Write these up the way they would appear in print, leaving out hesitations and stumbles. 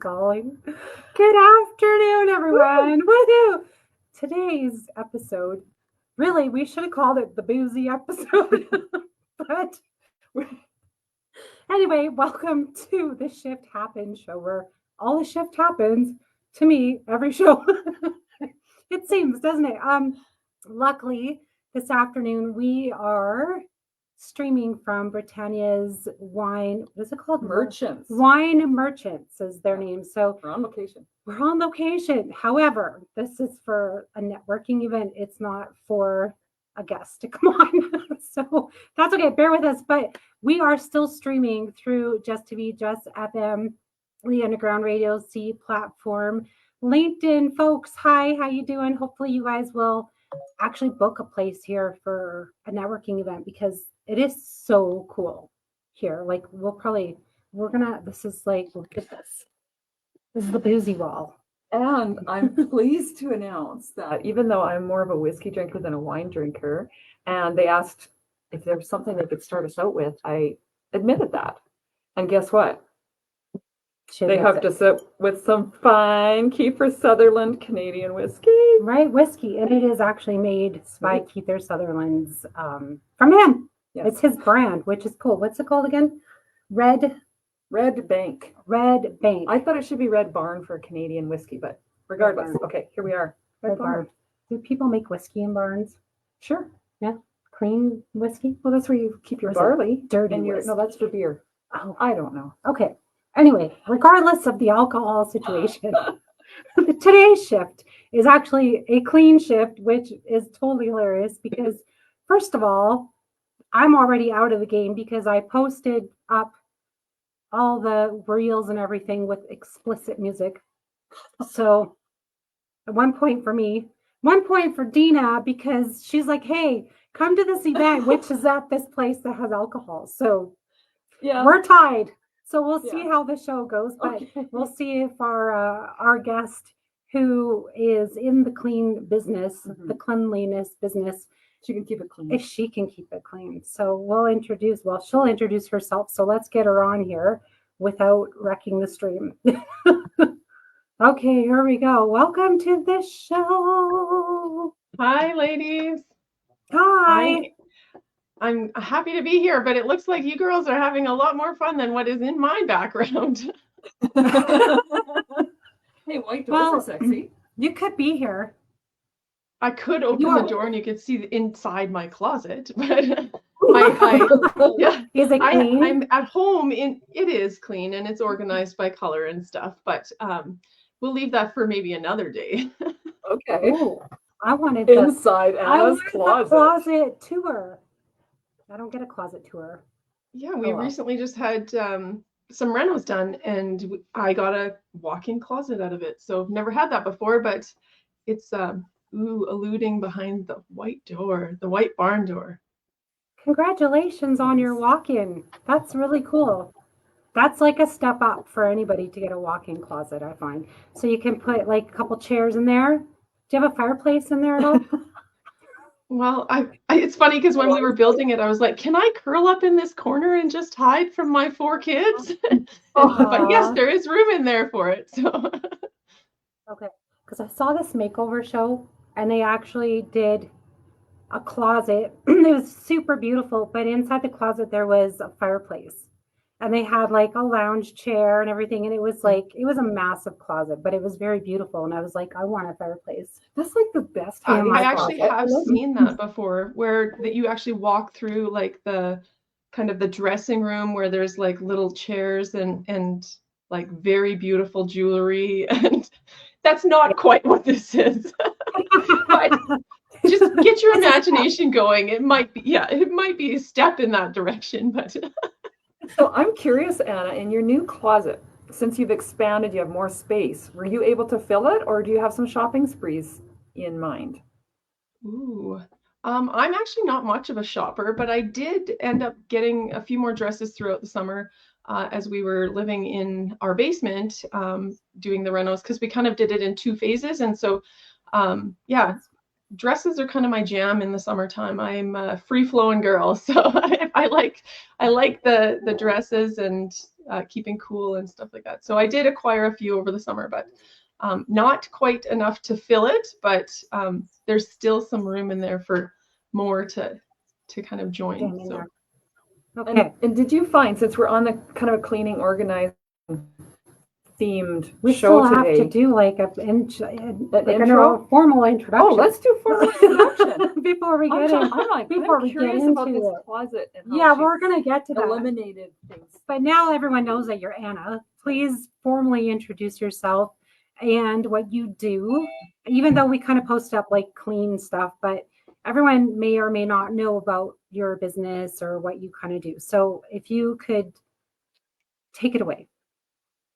calling. Good afternoon, everyone. Woohoo! Today's episode, really, we should have called it the boozy episode. But anyway, welcome to the Shift Happens show, where all the shift happens to me every show. It seems, doesn't it? Luckily, this afternoon we are streaming from Britannia's Wine. What is it called? Merchants. Wine Merchants is their name. So We're on location. we're on location. However, this is for a networking event. It's not for a guest to come on. So that's okay. Bear with us. But we are still streaming through Just TV, Just FM, the Underground Radio C platform. LinkedIn folks, hi, how you doing? Hopefully you guys will actually book a place here for a networking event because it is so cool here. Like this is like, look at this. This is the boozy wall. And I'm pleased to announce that even though I'm more of a whiskey drinker than a wine drinker, and they asked if there was something they could start us out with, I admitted that. And guess what? They hooked us up with some fine Kiefer Sutherland Canadian whiskey. Right, whiskey. And it is actually made by Kiefer Sutherland's from him. Yes. It's his brand, which is cool. What's it called again? Red Bank. Red Bank. I thought it should be Red Barn for Canadian whiskey, but regardless. Okay, here we are. Red Barn. Do people make whiskey in barns? Sure. Yeah. Clean whiskey? Well, that's where you keep your barley. Dirty and whiskey. No, that's for beer. Oh, I don't know. Okay. Anyway, regardless of the alcohol situation, today's shift is actually a clean shift, which is totally hilarious because, first of all, I'm already out of the game because I posted up all the reels and everything with explicit music. So at one point for me, one point for Deena, because she's like, hey, come to this event, which is at this place that has alcohol. So yeah, we're tied. So we'll see how the show goes, but we'll see if our guest, who is in the clean business, the cleanliness business, she can keep it clean. If she can keep it clean. So she'll introduce herself. So let's get her on here without wrecking the stream. Okay, here we go. Welcome to the show. Hi, ladies. Hi. I'm happy to be here, but it looks like you girls are having a lot more fun than what is in my background. Hey, white doors are sexy. You could be here. I could open the door and you could see inside my closet, but Is it clean? I'm at home. It is clean and it's organized by color and stuff, but we'll leave that for maybe another day. Okay. Ooh, I wanted inside Anna's closet tour. I don't get a closet tour. Yeah, we recently just had some renos done and I got a walk-in closet out of it. So I've never had that before, but it's alluding behind the white door, the white barn door. Congratulations on your walk-in. That's really cool. That's like a step up for anybody to get a walk-in closet, I find. So you can put like a couple chairs in there. Do you have a fireplace in there at all? Well, it's funny because when we were building it, I was like, can I curl up in this corner and just hide from my 4 kids? But yes, there is room in there for it. So okay, because I saw this makeover show and they actually did a closet. It was super beautiful, but inside the closet there was a fireplace. And they had like a lounge chair and everything. And it was a massive closet, but it was very beautiful. And I was like, I want a fireplace. That's like the best. I actually have seen that before, where that you actually walk through like the kind of the dressing room where there's like little chairs and like very beautiful jewelry. And that's not quite what this is. But just get your imagination going. It might be a step in that direction, but So I'm curious, Anna, in your new closet, since you've expanded, you have more space, were you able to fill it or do you have some shopping sprees in mind? Ooh, I'm actually not much of a shopper, but I did end up getting a few more dresses throughout the summer as we were living in our basement doing the renos, because we kind of did it in 2 phases. And so, dresses are kind of my jam in the summertime. I'm a free flowing girl, so I like the dresses and keeping cool and stuff like that. So I did acquire a few over the summer, but not quite enough to fill it. But there's still some room in there for more to kind of join. So. Okay. And did you find, since we're on the kind of a cleaning, organizing themed We show still today, have to do like a intro? formal introduction. Oh, let's do formal introduction. before we get I'm curious about this into it. closet and how Yeah, she's we're gonna get to that. eliminated things. But now everyone knows that you're Anna. Please formally introduce yourself and what you do. Even though we kind of post up like clean stuff, but everyone may or may not know about your business or what you kind of do. So if you could take it away.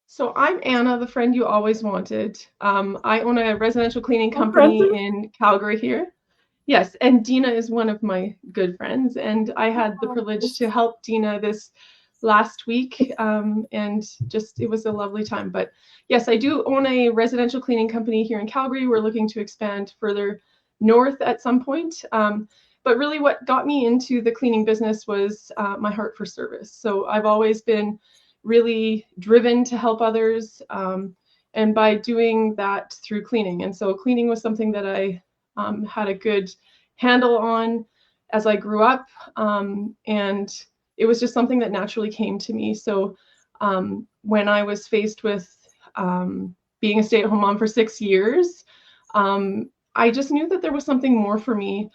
So I'm Anna, the friend you always wanted. I own a residential cleaning company in Calgary here. Yes, and Deena is one of my good friends, and I had the privilege to help Deena this last week, and just it was a lovely time. But yes, I do own a residential cleaning company here in Calgary. We're looking to expand further north at some point. But really what got me into the cleaning business was my heart for service. So I've always been really driven to help others, and by doing that through cleaning. And so cleaning was something that I had a good handle on as I grew up, and it was just something that naturally came to me. So when I was faced with being a stay-at-home mom for 6 years, I just knew that there was something more for me.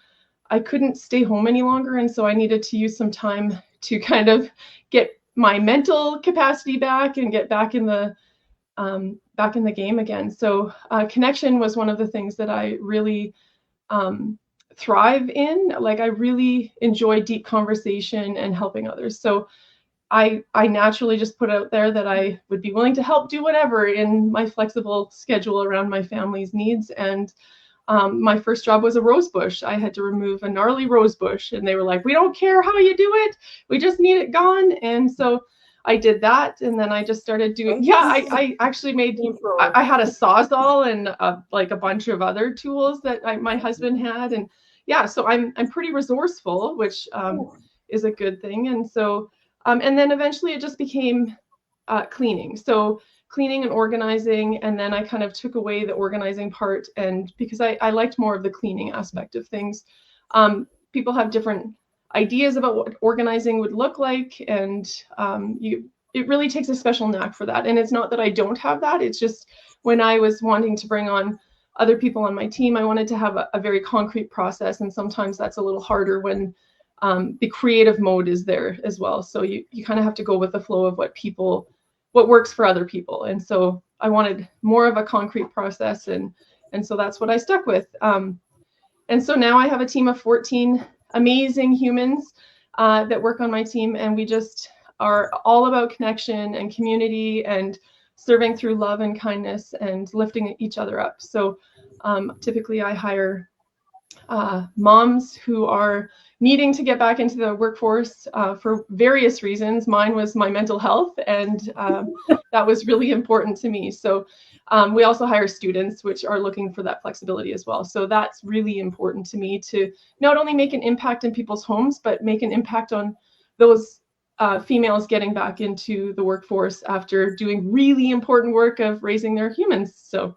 I couldn't stay home any longer, and so I needed to use some time to kind of get my mental capacity back and get back in the game again. So connection was one of the things that I really thrive in. Like I really enjoy deep conversation and helping others. So I naturally just put out there that I would be willing to help do whatever in my flexible schedule around my family's needs. And my first job was a rose bush. I had to remove a gnarly rose bush, and they were like, "We don't care how you do it. We just need it gone." And so I did that, and then I just started doing. Yeah, I actually made. I had a Sawzall and like a bunch of other tools that my husband had, and yeah, so I'm pretty resourceful, which is a good thing. And so and then eventually it just became cleaning. So cleaning and organizing, and then I kind of took away the organizing part, and because I liked more of the cleaning aspect of things. People have different ideas about what organizing would look like, and it really takes a special knack for that. And it's not that I don't have that, it's just when I was wanting to bring on other people on my team, I wanted to have a very concrete process, and sometimes that's a little harder when the creative mode is there as well. So you kind of have to go with the flow of what works for other people. And so I wanted more of a concrete process, and so that's what I stuck with. And so now I have a team of 14 amazing humans that work on my team, and we just are all about connection and community and serving through love and kindness and lifting each other up. So typically I hire moms who are needing to get back into the workforce for various reasons. Mine was my mental health, and that was really important to me. So we also hire students, which are looking for that flexibility as well. So that's really important to me, to not only make an impact in people's homes, but make an impact on those females getting back into the workforce after doing really important work of raising their humans. So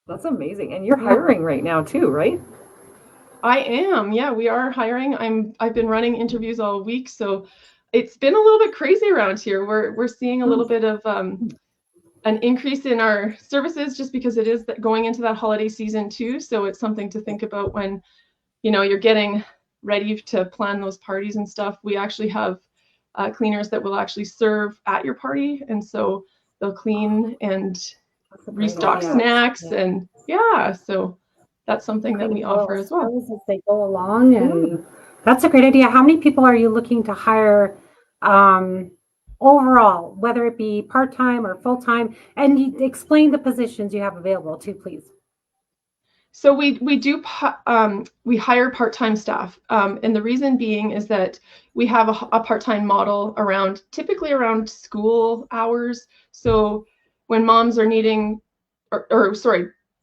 that's amazing. And you're hiring right now too, right? I am. Yeah, we are hiring. I've been running interviews all week, so it's been a little bit crazy around here. We're seeing a little bit of an increase in our services just because it is going into that holiday season too. So it's something to think about when, you're getting ready to plan those parties and stuff. We actually have cleaners that will actually serve at your party, and so they'll clean and restock snacks, and so that's something that we offer as well as they go along. And that's a great idea. How many people are you looking to hire overall, whether it be part-time or full-time? And you explain the positions you have available too, please. So we hire part-time staff, and the reason being is that we have a part-time model typically around school hours. So when moms are needing,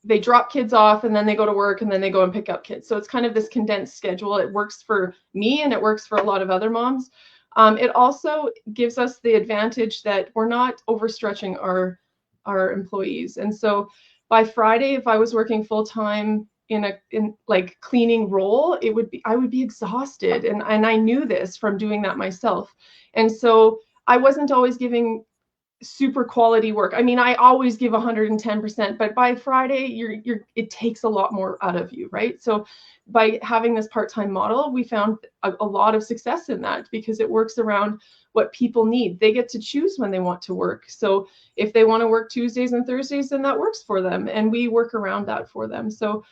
they drop kids off and then they go to work and then they go and pick up kids. So it's kind of this condensed schedule. It works for me and it works for a lot of other moms. It also gives us the advantage that we're not overstretching our employees. And so by Friday, if I was working full time in like cleaning role, I would be exhausted. And I knew this from doing that myself. And so I wasn't always giving super quality work. I mean, I always give 110%, but by Friday, it takes a lot more out of you, right? So by having this part-time model, we found a lot of success in that because it works around what people need. They get to choose when they want to work. So if they want to work Tuesdays and Thursdays, then that works for them, and we work around that for them. So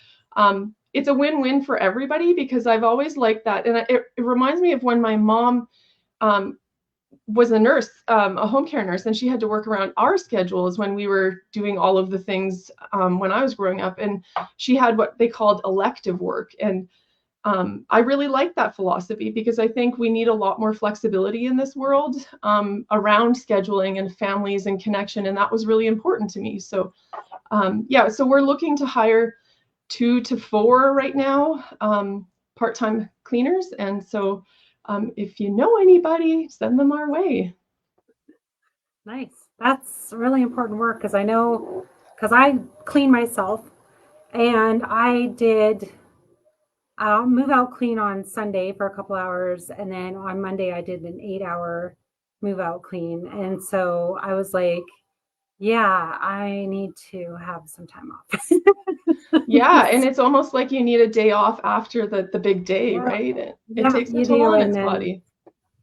it's a win-win for everybody because I've always liked that. And it reminds me of when my mom was a nurse, a home care nurse, and she had to work around our schedules when we were doing all of the things when I was growing up. And she had what they called elective work. And I really like that philosophy because I think we need a lot more flexibility in this world around scheduling and families and connection. And that was really important to me. So yeah, so we're looking to hire 2 to 4 right now, part-time cleaners. And so if you know anybody, send them our way. Nice. That's really important work because I know, because I clean myself, and I did move out clean on Sunday for a couple hours, and then on Monday I did an 8-hour move out clean. And so I was like, yeah, I need to have some time off. Yeah, and it's almost like you need a day off after the big day, Yeah. right? It Yeah, takes a you toll do, on and its then body.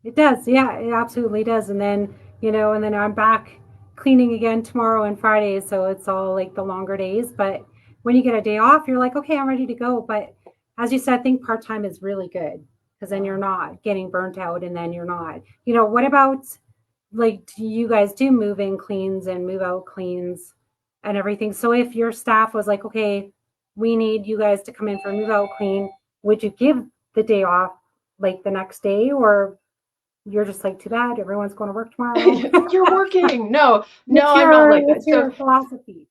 it does. Yeah, it absolutely does. And then, and then I'm back cleaning again tomorrow and Friday. So it's all like the longer days. But when you get a day off, you're like, okay, I'm ready to go. But as you said, I think part-time is really good because then you're not getting burnt out, and then you're not, what about, like, do you guys do move-in cleans and move-out cleans and everything? So if your staff was like, okay, we need you guys to come in for a move-out clean, would you give the day off like the next day, or you're just like, too bad, everyone's going to work tomorrow? You're working. No, I'm not like that. What's your philosophy?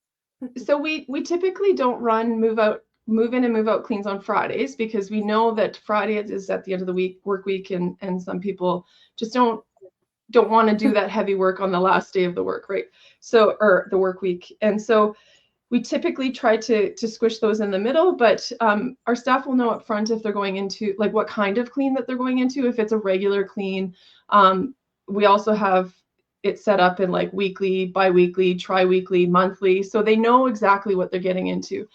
So we typically don't run move in and move out cleans on Fridays because we know that Friday is at the end of the work week, and some people just don't want to do that heavy work on the last day of the work, right? So, or the work week. And so we typically try to squish those in the middle, but our staff will know up front if they're going into, like, what kind of clean that they're going into. If it's a regular clean, we also have it set up in like weekly, bi-weekly, tri-weekly, monthly, so they know exactly what they're getting into.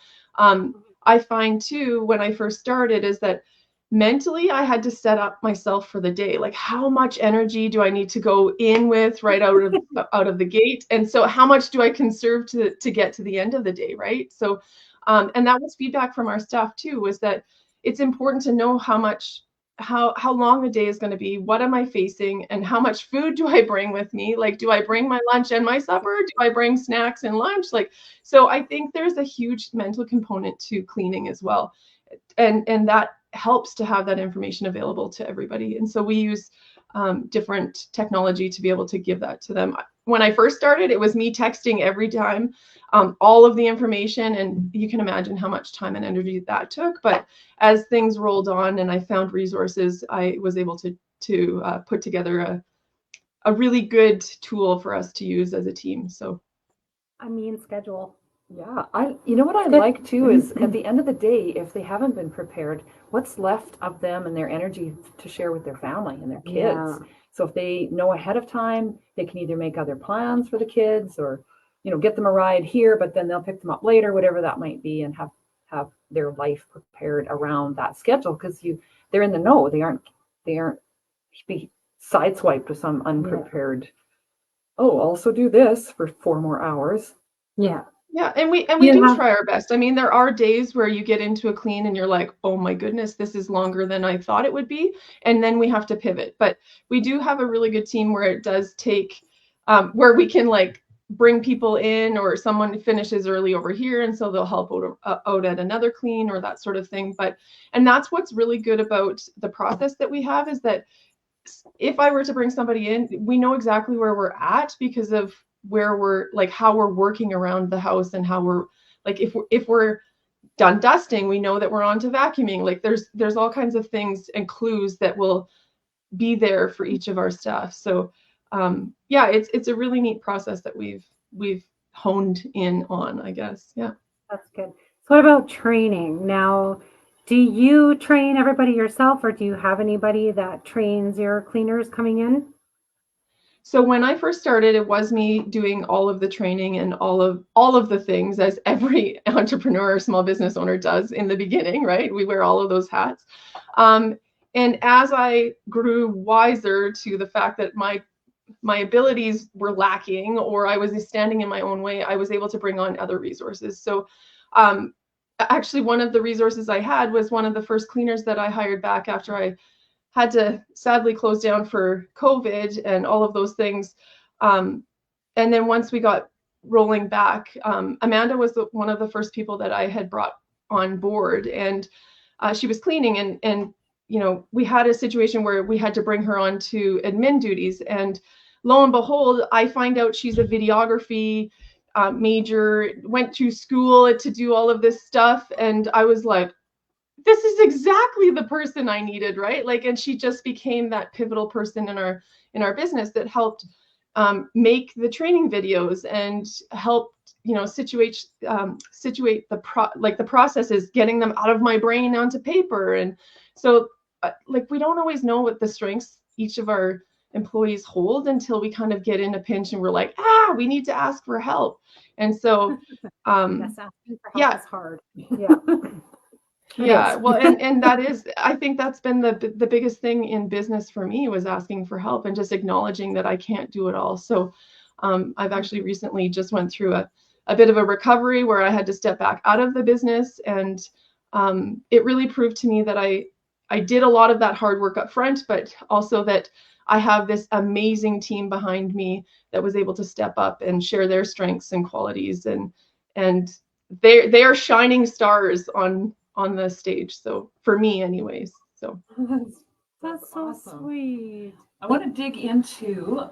I find too, when I first started, is that mentally I had to set up myself for the day. Like, how much energy do I need to go in with right out of the gate? And so how much do I conserve to get to the end of the day, right? So and that was feedback from our staff too, was that it's important to know how long the day is going to be, what am I facing, and how much food do I bring with me? Like, do I bring my lunch and my supper? Do I bring snacks and lunch? Like, so I think there's a huge mental component to cleaning as well. And that helps to have that information available to everybody. And so we use different technology to be able to give that to them. When I first started, it was me texting every time all of the information, and you can imagine how much time and energy that took. But as things rolled on and I found resources, I was able to put together a really good tool for us to use as a team. So I mean, schedule. Yeah, what I like too is at the end of the day, if they haven't been prepared, what's left of them and their energy to share with their family and their kids. Yeah. So if they know ahead of time, they can either make other plans for the kids or, get them a ride here, but then they'll pick them up later, whatever that might be, and have their life prepared around that schedule, because they're in the know. They aren't be sideswiped with some unprepared, oh, also do this for 4 more hours. Yeah. Yeah, and we do try our best. I mean, there are days where you get into a clean and you're like, oh my goodness, this is longer than I thought it would be. And then we have to pivot. But we do have a really good team where it does take, where we can like bring people in, or someone finishes early over here, and so they'll help out at another clean or that sort of thing. And that's what's really good about the process that we have, is that if I were to bring somebody in, we know exactly where we're at because of where we're, like, how we're working around the house and how we're like if we're done dusting, we know that we're on to vacuuming. Like there's all kinds of things and clues that will be there for each of our staff. So yeah, it's a really neat process that we've honed in on, I guess. Yeah. That's good. So what about training? Now, do you train everybody yourself, or do you have anybody that trains your cleaners coming in? So when I first started, it was me doing all of the training and all of the things, as every entrepreneur or small business owner does in the beginning, right? We wear all of those hats. And as I grew wiser to the fact that my abilities were lacking, or I was standing in my own way, I was able to bring on other resources. So actually, one of the resources I had was one of the first cleaners that I hired back after I had to sadly close down for COVID and all of those things. And then once we got rolling back, Amanda was one of the first people that I had brought on board, and she was cleaning, and you know, we had a situation where we had to bring her on to admin duties, and lo and behold, I find out she's a videography major, went to school to do all of this stuff, and I was like, this is exactly the person I needed, right? Like, and she just became that pivotal person in our business that helped make the training videos and helped, you know, situate the processes, getting them out of my brain onto paper. And so like, we don't always know what the strengths each of our employees hold until we kind of get in a pinch and we're like, we need to ask for help. And so Yes, asking for help yeah. is hard. Yeah. Yeah, well, and that is, I think that's been the biggest thing in business for me, was asking for help and just acknowledging that I can't do it all. So I've actually recently just went through a bit of a recovery where I had to step back out of the business, and it really proved to me that I did a lot of that hard work up front, but also that I have this amazing team behind me that was able to step up and share their strengths and qualities, and they are shining stars on the stage. So for me anyways. So That's so awesome. sweet. I want to dig into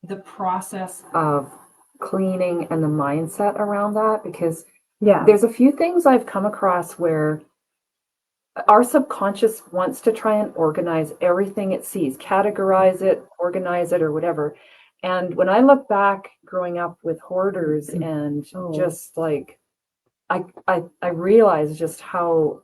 the process of cleaning and the mindset around that, because Yeah. there's a few things I've come across where our subconscious wants to try and organize everything it sees, categorize it, organize it, or whatever. And when I look back growing up with hoarders and just like, I realize just how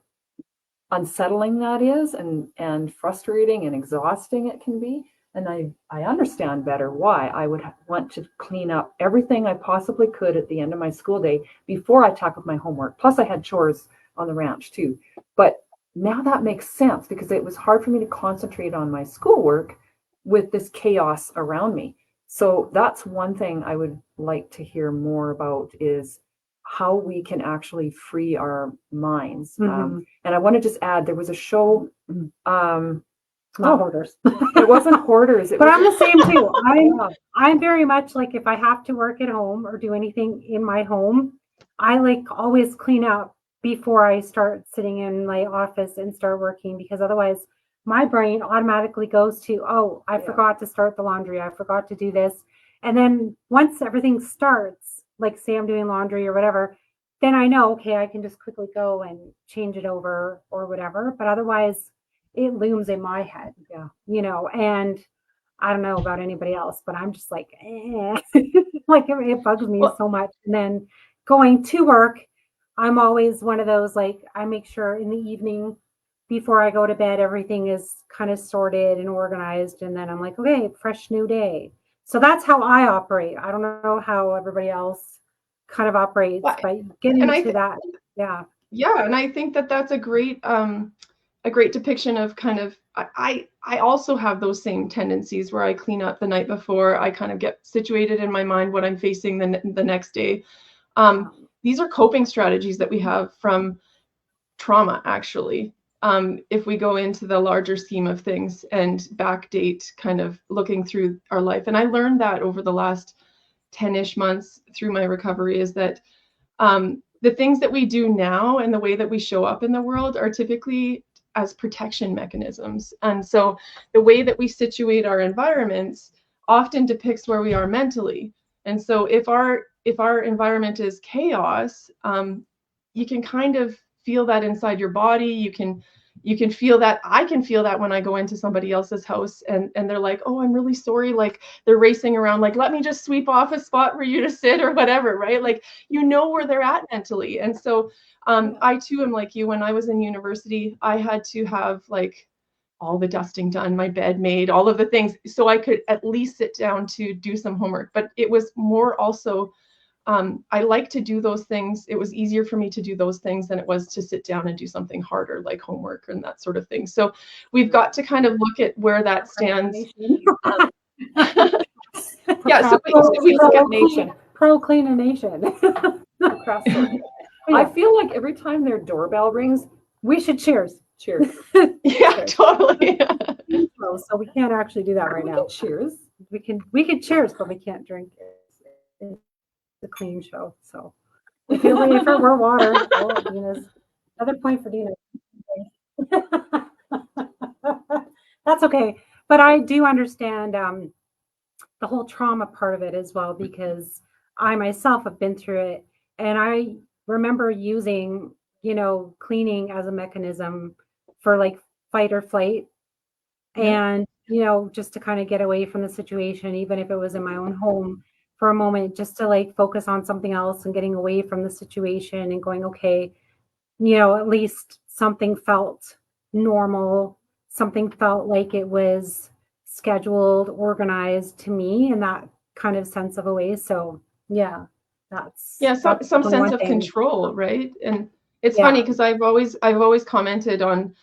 unsettling that is, and frustrating and exhausting it can be. And I understand better why I would want to clean up everything I possibly could at the end of my school day before I tackled my homework. Plus I had chores on the ranch too. But now that makes sense, because it was hard for me to concentrate on my schoolwork with this chaos around me. So that's one thing I would like to hear more about, is how we can actually free our minds. Mhm. And I want to just add, there was a show, Not hoarders. it wasn't hoarders. But I'm the same too. I'm very much like, if I have to work at home or do anything in my home, I like always clean up before I start sitting in my office and start working, because otherwise my brain automatically goes to, oh, I forgot to start the laundry. I forgot to do this. And then once everything starts, like say I'm doing laundry or whatever, then I know, okay, I can just quickly go and change it over or whatever. But otherwise it looms in my head, you know, and I don't know about anybody else, but I'm just like, like it bugs me so much. And then going to work, I'm always one of those, like, I make sure in the evening before I go to bed, everything is kind of sorted and organized. And then I'm like, okay, fresh new day. So that's how I operate. I don't know how everybody else kind of operates, but getting into that. Yeah. Yeah. And I think that that's a great depiction of kind of, I also have those same tendencies where I clean up the night before. I kind of get situated in my mind what I'm facing the next day. These are coping strategies that we have from trauma, actually. If we go into the larger scheme of things and backdate, kind of looking through our life. And I learned that over the last 10-ish months through my recovery, is that the things that we do now and the way that we show up in the world are typically as protection mechanisms. And so the way that we situate our environments often depicts where we are mentally. And so if our if our environment is chaos, you can kind of feel that inside your body. You can feel that. I can feel that when I go into somebody else's house and they're like, oh, I'm really sorry. Like they're racing around, like, let me just sweep off a spot for you to sit or whatever, right? Like, you know where they're at mentally. And so I too am like you. When I was in university, I had to have like all the dusting done, my bed made, all of the things, so I could at least sit down to do some homework. But it was more also, I like to do those things. It was easier for me to do those things than it was to sit down and do something harder like homework and that sort of thing. So we've got to kind of look at where that stands. Yeah, so we look at nation. Procrastination. I feel like every time their doorbell rings, we should cheers. Cheers. Yeah, Cheers. totally. So we can't actually do that right now. Cheers. We can cheers, but we can't drink it. It's a clean show. So if you're waiting for more water, oh, Deena's another point for Deena. That's okay. But I do understand the whole trauma part of it as well, because I myself have been through it, and I remember using, cleaning as a mechanism for like fight or flight, and just to kind of get away from the situation, even if it was in my own home for a moment, just to like focus on something else and getting away from the situation and going, okay, at least something felt normal, something felt like it was scheduled, organized to me in that kind of sense of a way. So yeah, that's some sense of control, right? And it's funny because I've always commented on,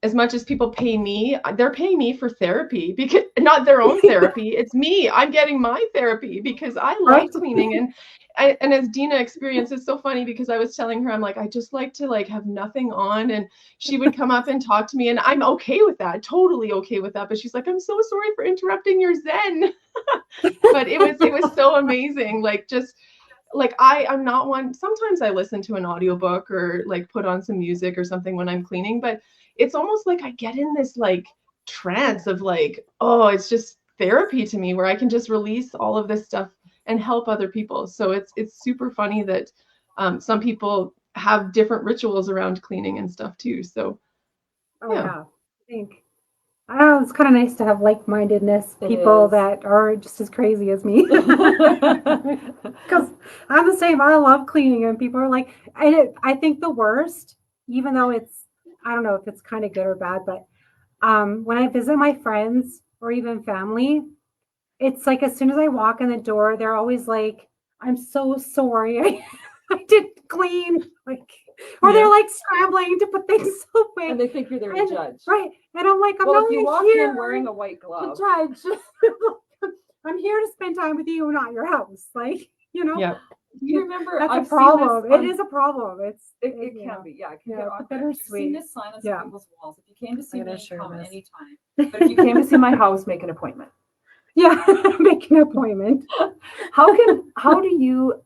as much as people pay me, they're paying me for therapy, because not their own therapy. It's me. I'm getting my therapy because I love cleaning. And as Deena experienced, it's so funny because I was telling her, I'm like, I just like to like have nothing on, and she would come up and talk to me, and I'm okay with that, totally okay with that. But she's like, I'm so sorry for interrupting your Zen. But it was so amazing. Like, just like I'm not one. Sometimes I listen to an audiobook or like put on some music or something when I'm cleaning, but it's almost like I get in this like trance of like, oh, it's just therapy to me, where I can just release all of this stuff and help other people. So it's super funny that some people have different rituals around cleaning and stuff too. So I think I don't know, it's kind of nice to have like-mindedness, people that are just as crazy as me. Because I'm the same. I love cleaning, and people are like, I think the worst, even though I don't know if it's kind of good or bad, but when I visit my friends or even family, it's like as soon as I walk in the door, they're always like, I'm so sorry. I didn't clean. Or they're like scrambling to put things away. And they think you're there to judge. Right. And I'm like, I'm well, not if you walk here in wearing a white glove. to judge. I'm here to spend time with you, not your house. Yeah. You remember, that's a problem. It is a problem. It can be. Yeah, it can get awkward. I've seen this sign on some people's walls. If you came to see me, come anytime. But if you came to see my house, make an appointment. Yeah, make an appointment. How do you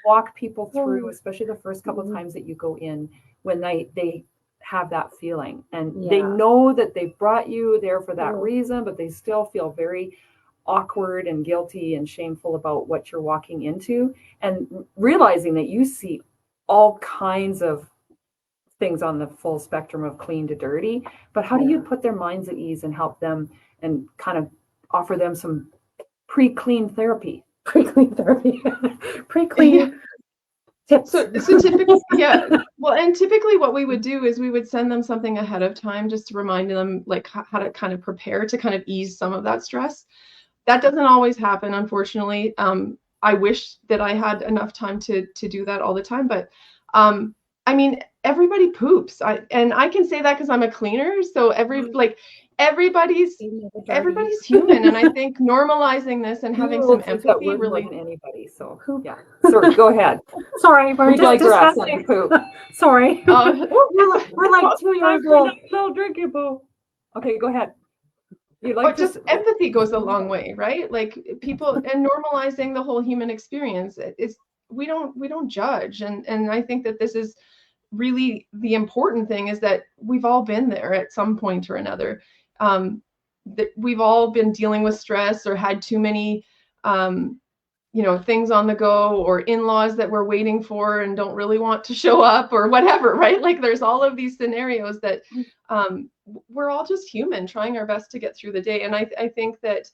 walk people through, especially the first couple of times that you go in, when they have that feeling and they know that they brought you there for that reason, but they still feel very awkward and guilty and shameful about what you're walking into, and realizing that you see all kinds of things on the full spectrum of clean to dirty, but how do you put their minds at ease and help them and kind of offer them some pre-clean therapy? Pre-clean tips. So typically, well, and typically what we would do is we would send them something ahead of time just to remind them like how to kind of prepare to kind of ease some of that stress. That doesn't always happen, unfortunately. I wish that I had enough time to do that all the time, but I mean, everybody poops. I can say that because I'm a cleaner, so everybody's human, and I think normalizing this and having some empathy really anybody. So yeah, sorry, go ahead. Sorry, we're just discussing poop. Sorry, we're like 2 years old. No drinking, boo. Okay, go ahead. Just empathy goes a long way, right? Like people, and normalizing the whole human experience. We don't judge, and I think that this is really the important thing, is that we've all been there at some point or another. That we've all been dealing with stress or had too many things on the go, or in-laws that we're waiting for and don't really want to show up, or whatever, right? Like there's all of these scenarios that we're all just human trying our best to get through the day. And I think that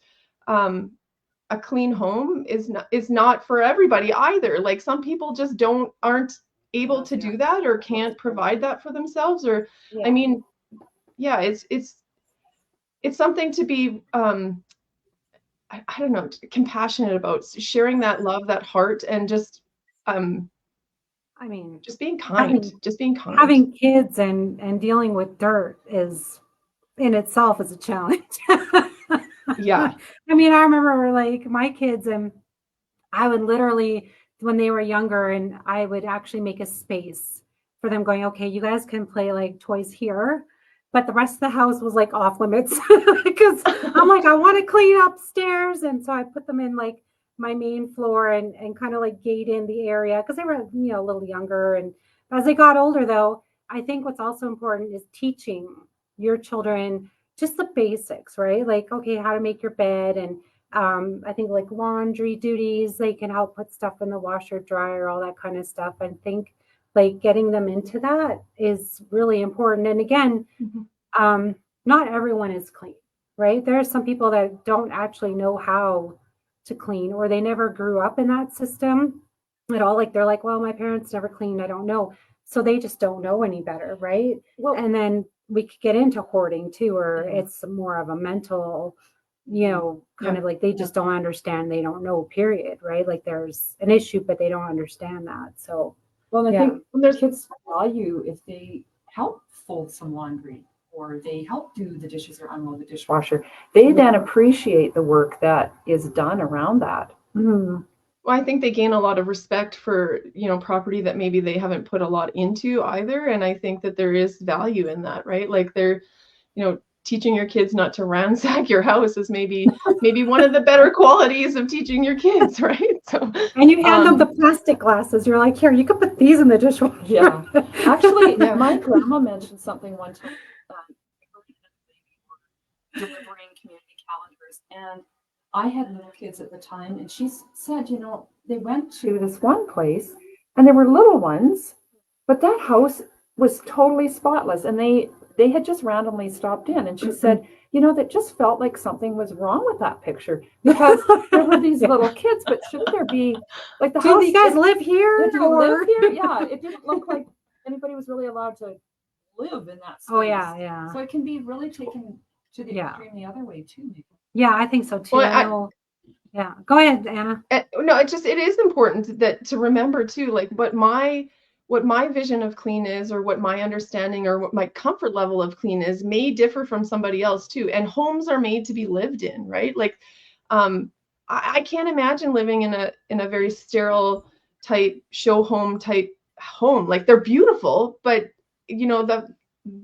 a clean home is not for everybody either. Like some people just aren't able to do that, or can't provide that for themselves, or I mean, yeah, it's something to be I don't know, compassionate about, sharing that love, that heart, and just I mean, just being kind, Having kids and dealing with dirt is in itself is a challenge. Yeah. I mean, I remember like my kids, and I would literally, when they were younger, and I would actually make a space for them, going, okay, you guys can play like toys here, but the rest of the house was like off limits, because I'm like, I want to clean upstairs. And so I put them in like my main floor and kind of like gate in the area, because they were, a little younger. And as they got older, though, I think what's also important is teaching your children just the basics, right? Like, okay, how to make your bed. And I think like laundry duties, they can help put stuff in the washer, dryer, all that kind of stuff. And think like getting them into that is really important. And again, not everyone is clean, right? There are some people that don't actually know how to clean, or they never grew up in that system at all. Like they're like, well, my parents never cleaned, I don't know. So they just don't know any better, right? Well, and then we could get into hoarding too, or it's more of a mental, kind of like they just don't understand, they don't know, period, right? Like there's an issue, but they don't understand that. So well, I think there's kids value if they help fold some laundry, or they help do the dishes or unload the dishwasher. They then appreciate the work that is done around that. Mm. Well, I think they gain a lot of respect for, property that maybe they haven't put a lot into either. And I think that there is value in that, right? Like they're, teaching your kids not to ransack your house is maybe one of the better qualities of teaching your kids, right? So, and you hand them the plastic glasses. You're like, here, you can put these in the dishwasher. Yeah. Actually, my grandma mentioned something one time. Delivering community calendars, and I had little kids at the time, and she said, they went To this one place, and there were little ones, but that house was totally spotless, and they had just randomly stopped in, and she said, that just felt like something was wrong with that picture, because there were these little kids, but shouldn't there be like the Do house? you guys live here? do you live here? Yeah, it didn't look like anybody was really allowed to live in that space. Oh yeah. So it can be really taken to the extreme the other way too. Maybe. Yeah, I think so too. Well, yeah, go ahead, Anna. No, it is important that to remember too, like what my vision of clean is, or what my understanding or what my comfort level of clean is, may differ from somebody else too. And homes are made to be lived in, right? Like, I can't imagine living in a very sterile type show home type home. Like they're beautiful, but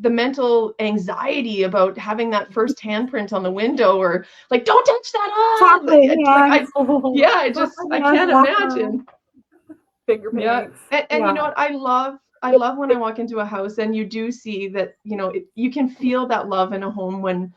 the mental anxiety about having that first handprint on the window, or like, don't touch that up. I can't imagine. Finger paints. And you know what? I love when I walk into a house and you do see that, you can feel that love in a home when,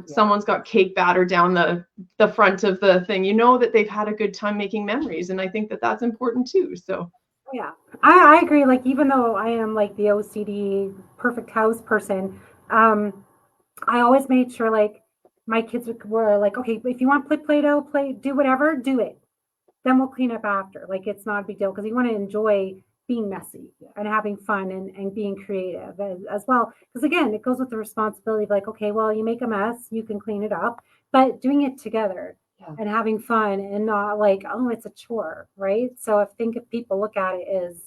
someone's got cake batter down the front of the thing, that they've had a good time making memories. And I think that that's important too. So. Yeah, I agree. Like, even though I am like the OCD perfect house person, I always made sure like my kids were like, okay, if you want to play Play-Doh, do whatever, do it. Then we'll clean up after. Like, it's not a big deal, because you want to enjoy being messy and having fun and being creative as well. Because again, it goes with the responsibility of like, okay, well, you make a mess, you can clean it up, but doing it together. Yeah. And having fun, and not like, oh, it's a chore, right? So if people look at it as,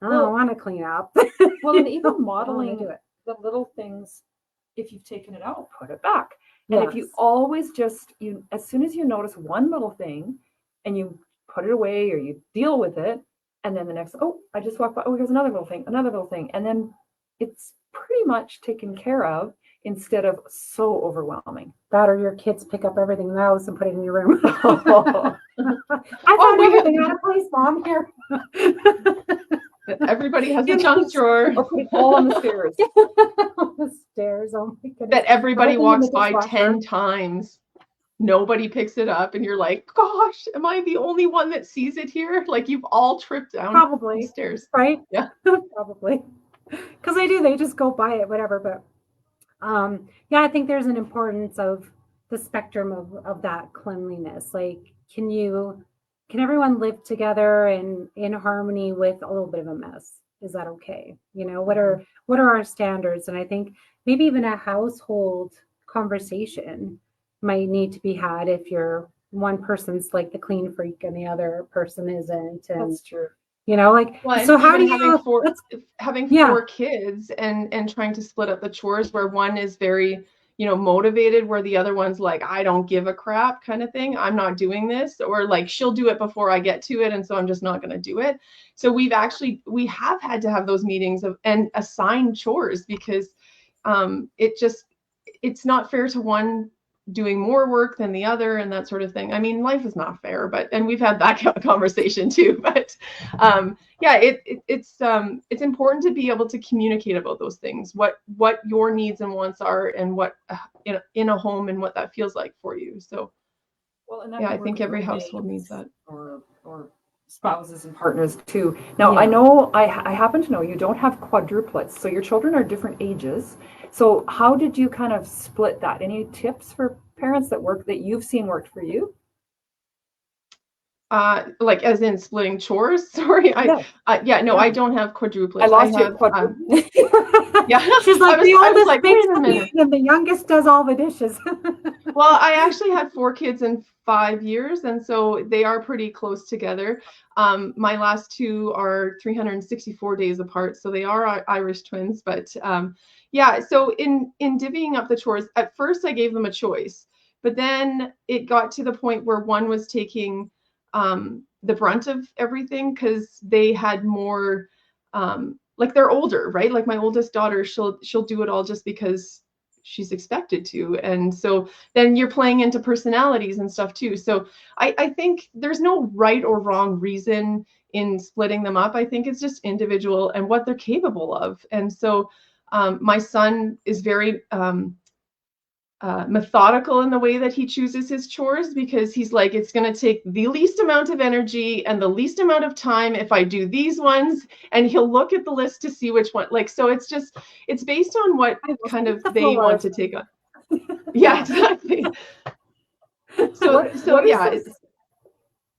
I don't want to clean up. Well, and even I wanna modeling do it. the little things, if you've taken it out, Put it back. And if you Yes. always as soon as you notice one little thing and you put it away or you deal with it, and then the next, I just walked by, here's another little thing. And then it's pretty much taken care of, instead of so overwhelming. That, or your kids pick up everything in the house and put it in your room. Oh, I found everything out of place, Mom. Here. Everybody has a junk drawer or put it all on the stairs. On the stairs. Oh my goodness. that everybody Everything in walks the by dishwasher. 10 times. nobody picks it up, and you're like, gosh, am I the only one that sees it here? Like you've all tripped down Probably. the stairs. Right? Yeah. Probably. Because they just go by it, whatever. But yeah, I think there's an importance of the spectrum of that cleanliness. Like, can everyone live together and in harmony with a little bit of a mess? Is that okay? What are our standards? And I think maybe even a household conversation might need to be had if one person's like the clean freak and the other person isn't. And That's true. like, Well, so how do even you having Yeah. 4 kids and trying to split up the chores where one is very, motivated, where the other one's like, I don't give a crap kind of thing. I'm not doing this, or like she'll do it before I get to it, and so I'm just not going to do it. So we have had to have those meetings and assign chores, because it's not fair to one doing more work than the other and that sort of thing. I mean, life is not fair, and we've had that conversation too. But yeah, it's important to be able to communicate about those things, what your needs and wants are, and what in a home, and what that feels like for you. So Well, and that yeah, can I work think with every roommates household needs that. or spouses and partners too. Now, Yeah. I know I happen to know you don't have quadruplets, so your children are different ages. So how did you kind of split that? Any tips for parents that you've seen worked for you? Like as in splitting chores? Sorry, Yeah. I don't have quadruplets. I lost you have, at quadruplets. yeah. She's like, the I was oldest like, makes wait a the minute. meat and the youngest does all the dishes. Well, I actually had 4 kids in 5 years, and so they are pretty close together. My last 2 are 364 days apart, so they are Irish twins. But yeah, so in divvying up the chores, at first I gave them a choice, but then it got to the point where one was taking the brunt of everything, because they had more, like they're older, right? Like my oldest daughter, she'll do it all just because she's expected to, and so then you're playing into personalities and stuff too. So I think there's no right or wrong reason in splitting them up. I think it's just individual and what they're capable of. And so my son is very methodical in the way that he chooses his chores, because he's like, it's going to take the least amount of energy and the least amount of time if I do these ones, and he'll look at the list to see which one. Like, so it's based on what kind of they want to take on. Yeah, exactly.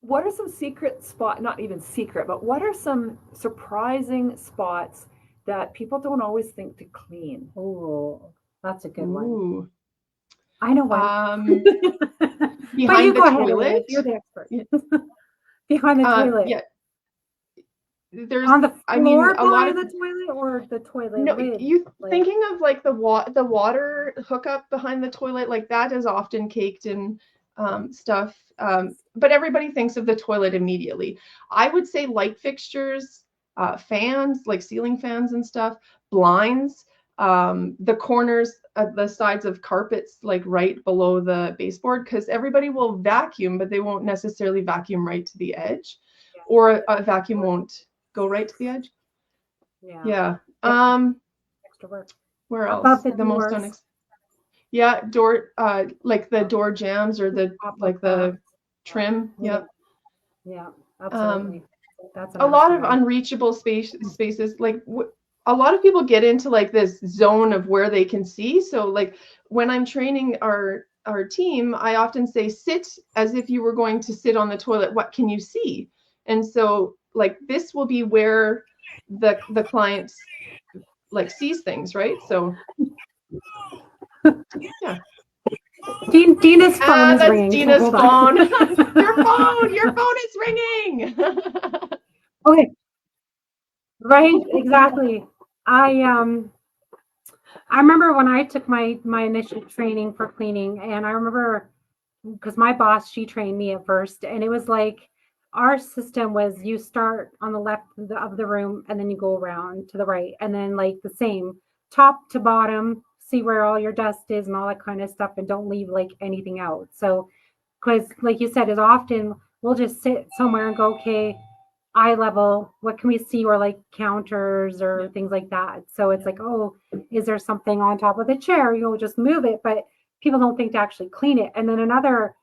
What are some secret spot, not even secret, but what are some surprising spots that people don't always think to clean? Oh, that's a good one. Ooh. I know one. Behind the go ahead, toilet. Elizabeth. You're the expert. Yeah. Behind the toilet. Yeah. There's on the floor I mean, a lot of the toilet or the toilet no, lid? you Like, thinking of like the water hookup behind the toilet, like that is often caked in stuff. But everybody thinks of the toilet immediately. I would say light fixtures, fans, like ceiling fans and stuff, blinds, the corners, the sides of carpets, like right below the baseboard, because everybody will vacuum, but they won't necessarily vacuum right to the edge, or a vacuum won't go right to the edge. Yeah. Extra work. Where else? Above the most doors. Yeah, door, like the door jambs, or the the trim. Yeah. Yeah, absolutely. That's a lot of unreachable spaces. Like a lot of people get into like this zone of where they can see. So like when I'm training our team, I often say, sit as if you were going to sit on the toilet. What can you see? And so like this will be where the client like sees things, right? So yeah. Deena's phone is that's ringing. Deena's so phone. Your phone is ringing. Okay. Right, exactly. I remember when I took my initial training for cleaning, and I remember because my boss, she trained me at first, and it was like our system was you start on the left of the room and then you go around to the right, and then like the same top to bottom, see where all your dust is and all that kind of stuff, and don't leave like anything out. So because like you said, is often we'll just sit somewhere and go, okay, eye level, what can we see, or like counters or things like that. So it's like, oh, is there something on top of the chair? Just move it, but people don't think to actually clean it. And then another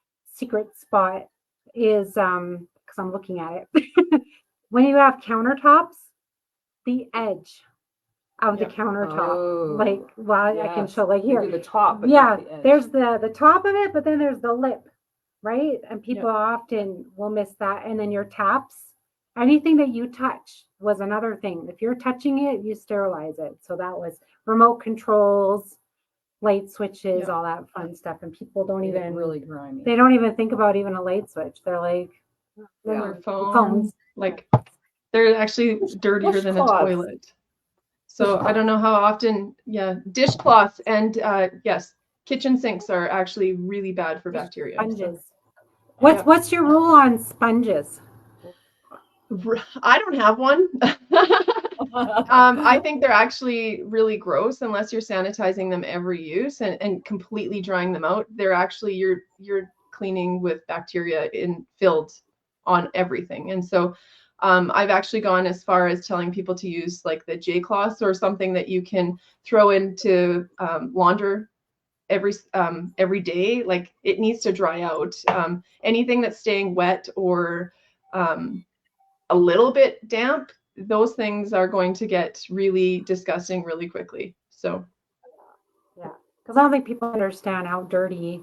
secret spot is because I'm looking at it. When you have countertops, the edge of the Yep. countertop, like, well, I can Yes. show like You do here. the top, but Yeah, not the edge. there's the top of it, but then there's the lip, right? And people Yep. often will miss that. And then your taps, anything that you touch was another thing. If you're touching it, you sterilize it. So that was remote controls, light switches, Yeah. all that fun stuff. And people don't They get even really grimy. they don't even think about even a light switch. They're like, Yeah. Their phone, phones. like they're actually dirtier than a Dishcloths. toilet. So I don't know how often, yeah, dishcloths and yes, kitchen sinks are actually really bad for bacteria. So, Sponges. What's your rule on sponges? I don't have one. I think they're actually really gross unless you're sanitizing them every use and completely drying them out. They're actually you're cleaning with bacteria filled on everything. And so I've actually gone as far as telling people to use like the J cloths or something that you can throw into launder every day. Like it needs to dry out. Anything that's staying wet or a little bit damp, those things are going to get really disgusting really quickly. So Yeah, because I don't think people understand how dirty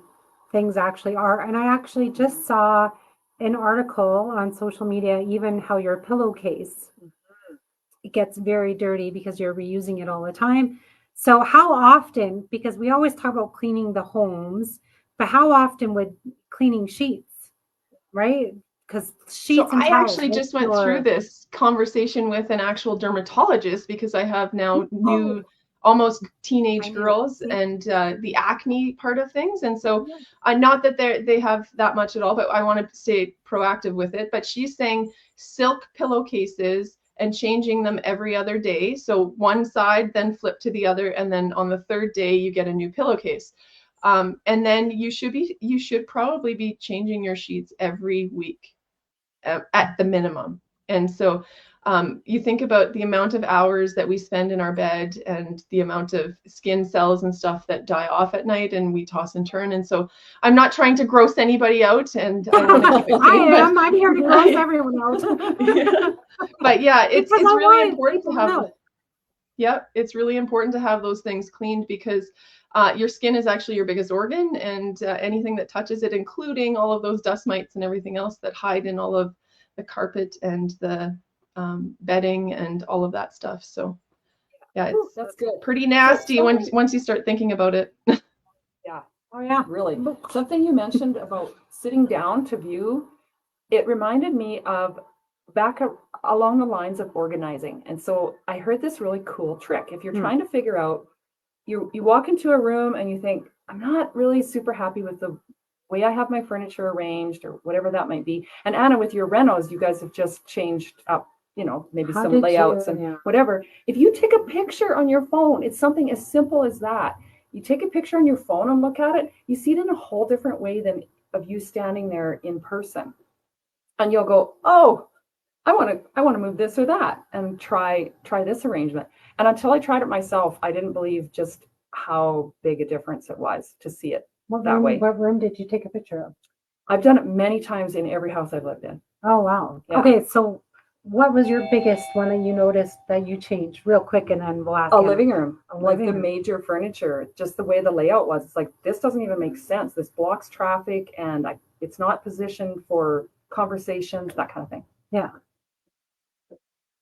things actually are. And I actually just saw an article on social media, even how your pillowcase it gets very dirty because you're reusing it all the time. So how often, because we always talk about cleaning the homes, but how often would cleaning sheets, right? Because sheets so and I towels. actually what's just went through this conversation with an actual dermatologist because I have now new almost teenage girls and the acne part of things. And so not that they have that much at all, but I want to stay proactive with it. But she's saying silk pillowcases and changing them every other day. So one side, then flip to the other. And then on the third day, you get a new pillowcase. And then you should probably be changing your sheets every week at the minimum. And so you think about the amount of hours that we spend in our bed and the amount of skin cells and stuff that die off at night and we toss and turn. And so I'm not trying to gross anybody out and I want to keep it clean. I'm here to gross everyone out. Yeah. But yeah, it's really important to have. Yeah, it's really important to have those things cleaned because your skin is actually your biggest organ, and anything that touches it, including all of those dust mites and everything else that hide in all of the carpet and the bedding and all of that stuff. So yeah, it's That's good. pretty nasty once you start thinking about it. Yeah. Oh yeah. Really. Something you mentioned about sitting down to view, it reminded me of back along the lines of organizing. And so I heard this really cool trick. If you're trying to figure out, you walk into a room and you think, I'm not really super happy with the way I have my furniture arranged or whatever that might be. And Anna, with your renos, you guys have just changed up, maybe some layouts and whatever. If you take a picture on your phone, it's something as simple as that. You take a picture on your phone and look at it, you see it in a whole different way than of you standing there in person. And you'll go, oh, I want to move this or that and try this arrangement. And until I tried it myself, I didn't believe just how big a difference it was to see it that way. What room did you take a picture of? I've done it many times in every house I've lived in. Oh, wow. Yeah. Okay, so what was your biggest one that you noticed that you changed real quick, and then we'll ask A him. living room, A like living the room. major furniture, just the way the layout was. It's like, this doesn't even make sense. This blocks traffic and it's not positioned for conversations, that kind of thing. Yeah.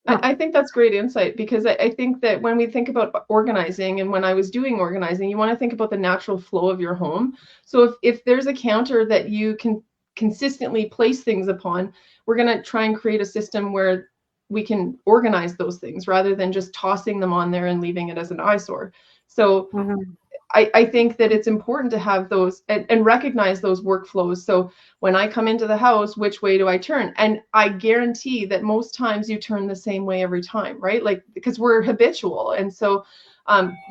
I think that's great insight because I think that when we think about organizing and when I was doing organizing, you want to think about the natural flow of your home. So if there's a counter that you can consistently place things upon, we're going to try and create a system where we can organize those things rather than just tossing them on there and leaving it as an eyesore. So I think that it's important to have those and recognize those workflows. So when I come into the house, which way do I turn? And I guarantee that most times you turn the same way every time, right? Like, because we're habitual. And so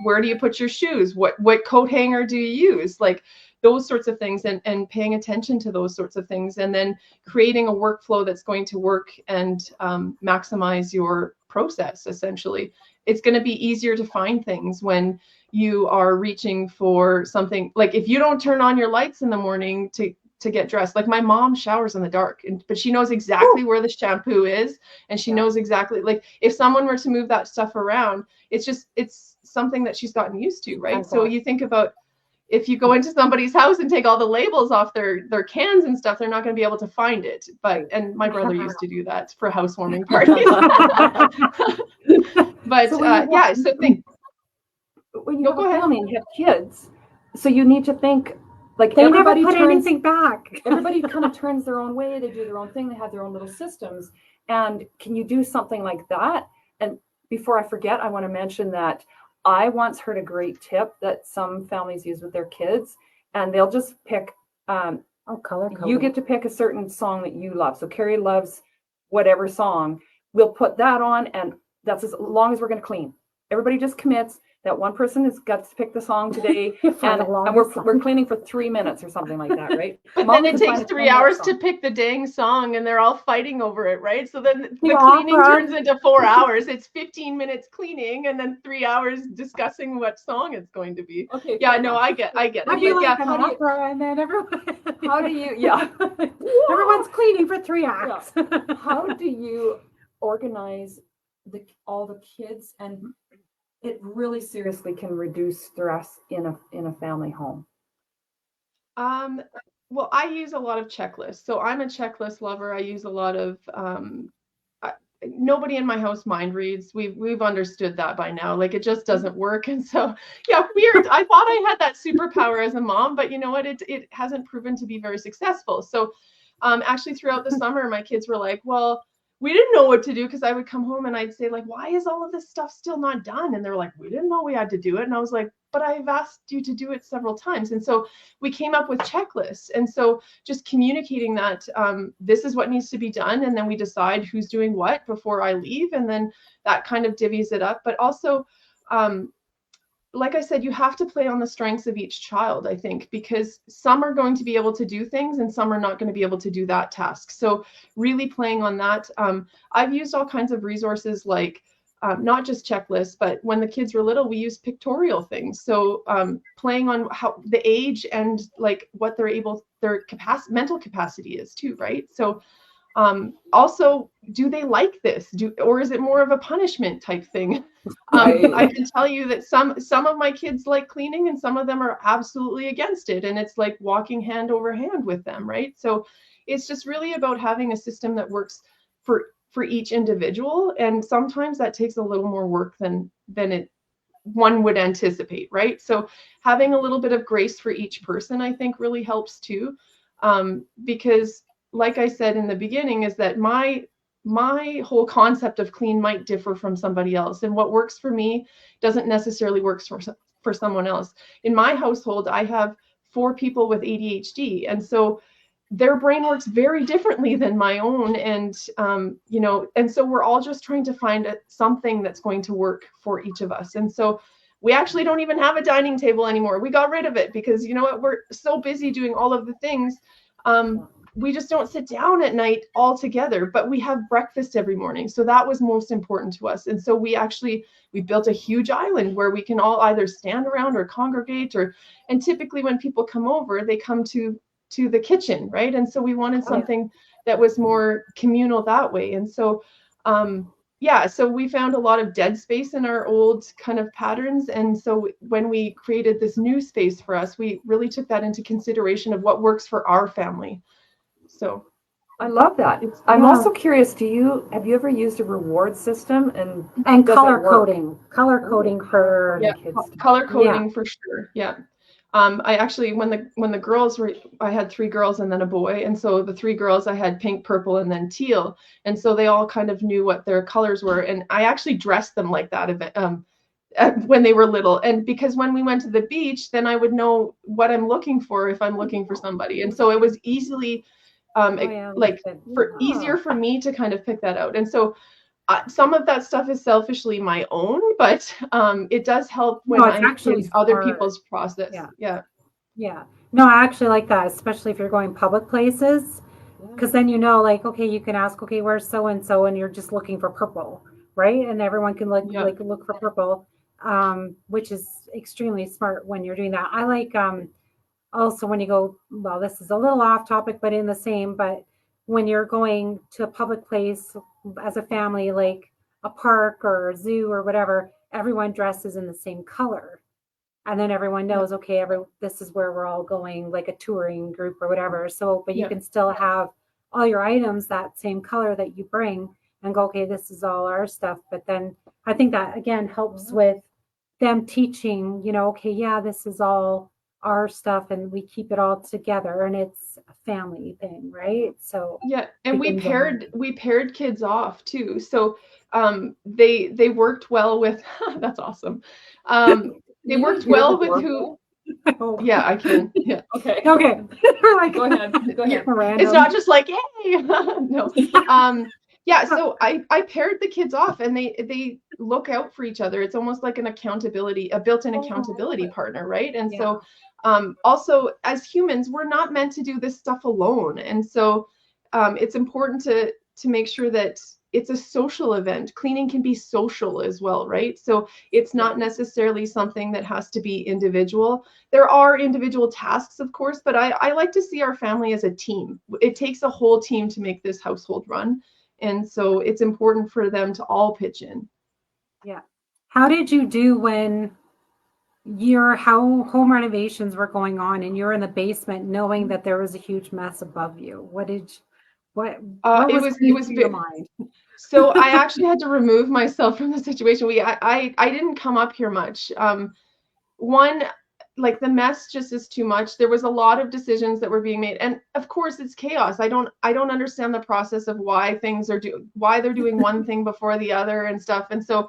where do you put your shoes? What coat hanger do you use? Like those sorts of things and paying attention to those sorts of things and then creating a workflow that's going to work and maximize your process, essentially. It's going to be easier to find things when you are reaching for something. Like if you don't turn on your lights in the morning to to get dressed. Like my mom showers in the dark, but she knows exactly where the shampoo is, and she knows exactly, like if someone were to move that stuff around, it's something that she's gotten used to, right? So you think about, if you go into somebody's house and take all the labels off their cans and stuff, they're not going to be able to find it. And my brother used to do that for housewarming parties. But So when you No, have go a ahead. family and you have kids, so you need to think, like, They never everybody put turns, anything back. everybody kind of turns their own way. They do their own thing. They have their own little systems. And can you do something like that? And before I forget, I want to mention that I once heard a great tip that some families use with their kids, and they'll just pick, Color you coding. get to pick a certain song that you love. So Cari loves whatever song. We'll put that on, and that's as long as we're going to clean. Everybody just commits that one person has got to pick the song today, and we're cleaning for 3 minutes or something like that, right? But Mom then it can find takes a 3 10-minute hours song. to pick the dang song, and they're all fighting over it, right? So then the The cleaning opera. turns into 4 hours. It's 15 minutes cleaning, and then 3 hours discussing what song it's going to be. Okay. Yeah, no, I get I it. feel But yeah, like an opera, and then everyone. How do you, yeah. Everyone's cleaning for 3 acts. How do you organize all the kids? And it really seriously can reduce stress in a family home. well, I use a lot of checklists. So I'm a checklist lover. I use a lot of nobody in my house mind reads. We've understood that by now. Like it just doesn't work. And so yeah, weird. I thought I had that superpower as a mom, but you know what? It hasn't proven to be very successful. So actually throughout the summer, my kids were like, well, we didn't know what to do, because I would come home and I'd say, like, why is all of this stuff still not done? And they're like, we didn't know we had to do it. And I was like, but I've asked you to do it several times. And so we came up with checklists. And so just communicating that this is what needs to be done. And then we decide who's doing what before I leave. And then that kind of divvies it up. But also, like I said, you have to play on the strengths of each child, I think, because some are going to be able to do things and some are not going to be able to do that task. So really playing on that. I've used all kinds of resources, like not just checklists, but when the kids were little, we used pictorial things. So playing on how the age and like what their mental capacity is too, right? So also, do they like this? Or is it more of a punishment type thing? I can tell you that some of my kids like cleaning, and some of them are absolutely against it. And it's like walking hand over hand with them, right? So it's just really about having a system that works for each individual. And sometimes that takes a little more work than one would anticipate, right? So having a little bit of grace for each person, I think, really helps too. Because like I said in the beginning, is that my whole concept of clean might differ from somebody else, and what works for me doesn't necessarily work for someone else. In my household, I have 4 people with ADHD, and so their brain works very differently than my own, and and so we're all just trying to find something that's going to work for each of us. And so we actually don't even have a dining table anymore. We got rid of it because, you know what, we're so busy doing all of the things. We just don't sit down at night all together, but we have breakfast every morning. So that was most important to us. And so we built a huge island where we can all either stand around or congregate, and typically when people come over, they come to the kitchen, right? And so we wanted something that was more communal that way. And so so we found a lot of dead space in our old kind of patterns. And so when we created this new space for us, we really took that into consideration of what works for our family. So I love that. I'm also curious, have you ever used a reward system and does color it work? coding for kids. color coding for sure. Yeah. I actually, when the girls were, I had 3 girls and then a boy. And so the 3 girls, I had pink, purple, and then teal. And so they all kind of knew what their colors were. And I actually dressed them like that when they were little. And because when we went to the beach, then I would know what I'm looking for if I'm looking for somebody. And so it was easily easier for me to kind of pick that out. And so some of that stuff is selfishly my own, but it does help when I'm in other people's process. Yeah. No, I actually like that, especially if you're going public places, because then like, okay, you can ask, okay, where's so and so, and you're just looking for purple, right? And everyone can look for purple, which is extremely smart when you're doing that. I like also when you go, well, this is a little off topic, but in the same, but when you're going to a public place as a family, like a park or a zoo or whatever, everyone dresses in the same color. And then everyone knows, okay, this is where we're all going, like a touring group or whatever. So, but you Yeah. can still have all your items that same color that you bring and go, okay, this is all our stuff. But then I think that again helps with them teaching, okay, yeah, this is all our stuff and we keep it all together and it's a family thing, right? So Yeah, and we begins paired kids off too. So they worked well with that's awesome. They You worked hear well the with doorbell? who yeah, I can. Yeah. Okay. Okay. We're like, Go ahead. Go ahead. It's not just like, hey, no. Yeah, so I paired the kids off and they look out for each other. It's almost like a built-in accountability partner, right? And so also as humans, we're not meant to do this stuff alone. And so it's important to make sure that it's a social event. Cleaning can be social as well, right? So it's not necessarily something that has to be individual. There are individual tasks, of course, but I like to see our family as a team. It takes a whole team to make this household run. And so it's important for them to all pitch in. Yeah. How did you do when your home renovations were going on and you're in the basement knowing that there was a huge mess above you? What It was was going through your mind? So I actually had to remove myself from the situation. I didn't come up here much. One, like the mess just is too much. There was a lot of decisions that were being made, and of course it's chaos. I don't understand the process of why why they're doing one thing before the other and stuff. And so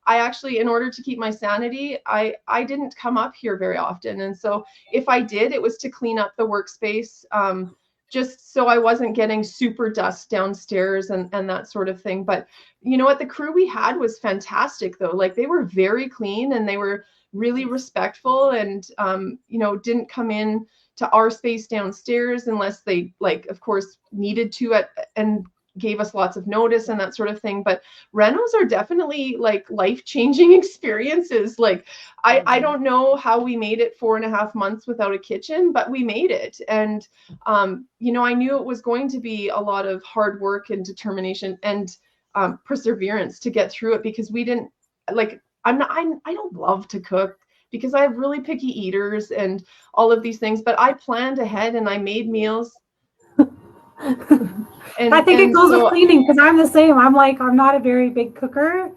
I actually, in order to keep my sanity, I didn't come up here very often. And so if I did, it was to clean up the workspace. Just so I wasn't getting super dust downstairs and that sort of thing. But you know what? The crew we had was fantastic though. Like they were very clean and they were really respectful and, didn't come in to our space downstairs unless they of course needed to and gave us lots of notice and that sort of thing. But renos are definitely like life-changing experiences. Like I don't know how we made it 4.5 months without a kitchen, but we made it. And I knew it was going to be a lot of hard work and determination and perseverance to get through it, because we didn't I don't love to cook because I have really picky eaters and all of these things, but I planned ahead and I made meals. I think it goes with cleaning because I'm the same. I'm not a very big cooker,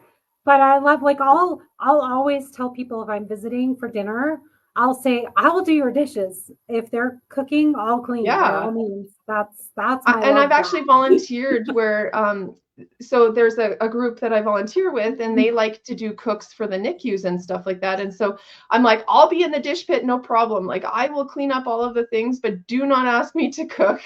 but I love I'll always tell people if I'm visiting for dinner, I'll say I will do your dishes. If they're cooking, I'll clean. By all means. That's my and I've actually volunteered where so there's a group that I volunteer with and they like to do cooks for the NICUs and stuff like that. And so I'm like, I'll be in the dish pit, no problem. Like I will clean up all of the things, but do not ask me to cook.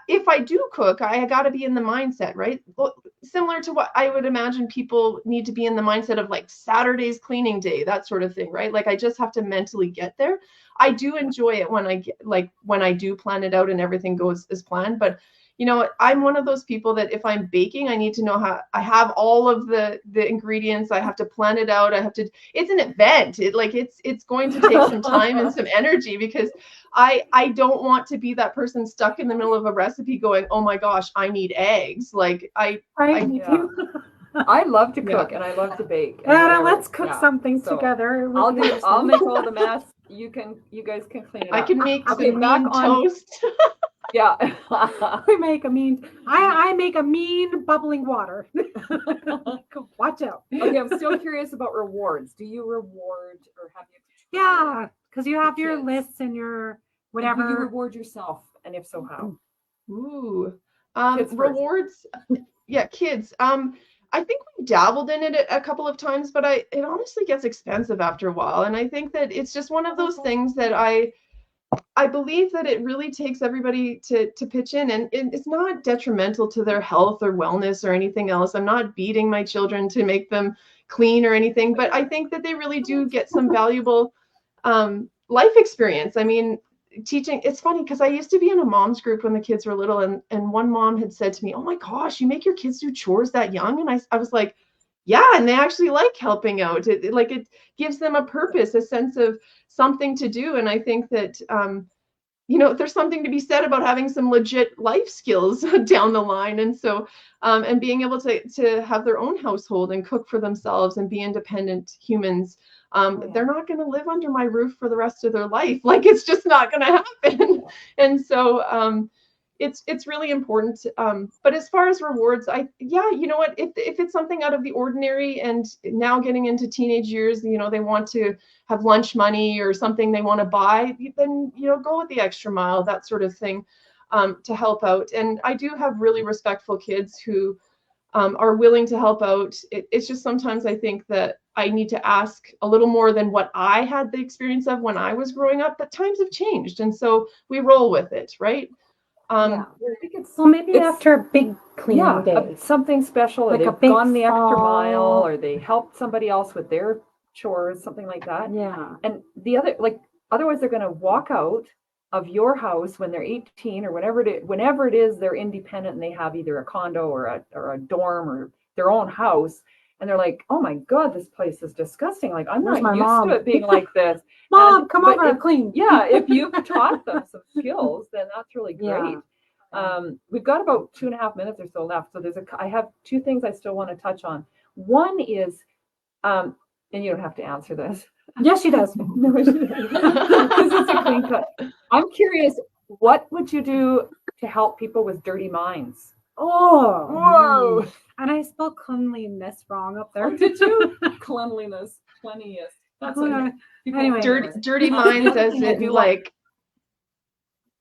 If I do cook, I got to be in the mindset, right? Well, similar to what I would imagine people need to be in the mindset of like Saturday's cleaning day, that sort of thing, right? Like I just have to mentally get there. I do enjoy it when I do plan it out and everything goes as planned. But I'm one of those people that if I'm baking, I need to know how I have all of the ingredients. I have to plan it out. It's an event. It's going to take some time and some energy because I don't want to be that person stuck in the middle of a recipe going, oh my gosh, I need eggs. I love to cook and I love to bake. Anna, let's cook something together. I'll make all the mess. You guys can clean it up. I can make some mean toast. Yeah. I make a mean bubbling water. Watch out. Okay, I'm still curious about rewards. Do you reward or have you? Yeah, because you have your lists and your whatever. And do you reward yourself? And if so, how? Ooh. Rewards. Yeah, kids. I think we dabbled in it a couple of times, but it honestly gets expensive after a while. And I think that it's just one of those things that I believe that it really takes everybody to pitch in, and it's not detrimental to their health or wellness or anything else. I'm not beating my children to make them clean or anything, but I think that they really do get some valuable life experience. I mean, teaching, it's funny because I used to be in a mom's group when the kids were little, and one mom had said to me, oh my gosh, you make your kids do chores that young? And I was like, yeah, and they actually like helping out. It gives them a purpose, a sense of something to do. And I think that, there's something to be said about having some legit life skills down the line. And so, and being able to have their own household and cook for themselves and be independent humans. They're not going to live under my roof for the rest of their life. Like, it's just not going to happen. And so, it's really important. But as far as rewards, you know what, if it's something out of the ordinary, and now getting into teenage years, they want to have lunch money or something they want to buy, then, go with the extra mile, that sort of thing, to help out. And I do have really respectful kids who are willing to help out. It's just sometimes I think that I need to ask a little more than what I had the experience of when I was growing up, but times have changed. And so we roll with it, right? I think So maybe it's- after a big cleaning day. something special, or Like a they've big gone the extra fall. mile, or they helped somebody else with their chores, something like that. Yeah. And the other, otherwise they're going to walk out of your house when they're 18 or whenever it is they're independent and they have either a condo or a dorm or their own house. And they're like, oh my God, this place is disgusting. Like, I'm Where's not my used mom? to it being like this. Mom, come but over and clean. Yeah, if you've taught them some skills, then that's really Yeah. great. We've got about 2.5 minutes or so left. So I have two things I still want to touch on. One is, and you don't have to answer this. Yes, she does. No, this is a clean cut. I'm curious, what would you do to help people with dirty minds? Oh. Whoa. And I spelled cleanliness wrong up there. Oh, did you? Cleanliness, cleanliest. That's Okay. people Anyway. think Dirty minds, as I in do like,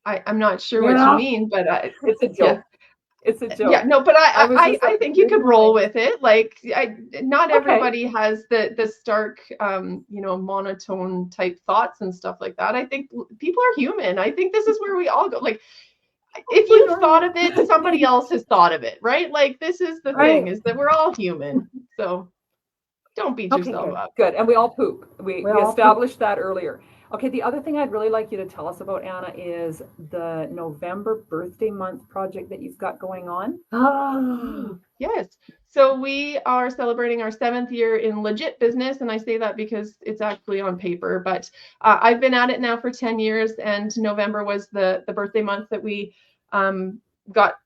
I'm not sure what Yeah. you mean, but it's a joke. It's a joke. yeah, no, but I was I just like, think you could roll with it. Like, not Okay. everybody has the stark, monotone type thoughts and stuff like that. I think people are human. I think this is where we all go. Like, if you've thought of it, somebody else has thought of it, right? Like, this is the thing, is that we're all human. So don't beat yourself up. Good. And we all poop. We all established that earlier. Okay, the other thing I'd really like you to tell us about, Anna, is the November birthday month project that you've got going on. Oh. Yes. So we are celebrating our 7th year in legit business. And I say that because it's actually on paper, but I've been at it now for 10 years, and November was the birthday month that we got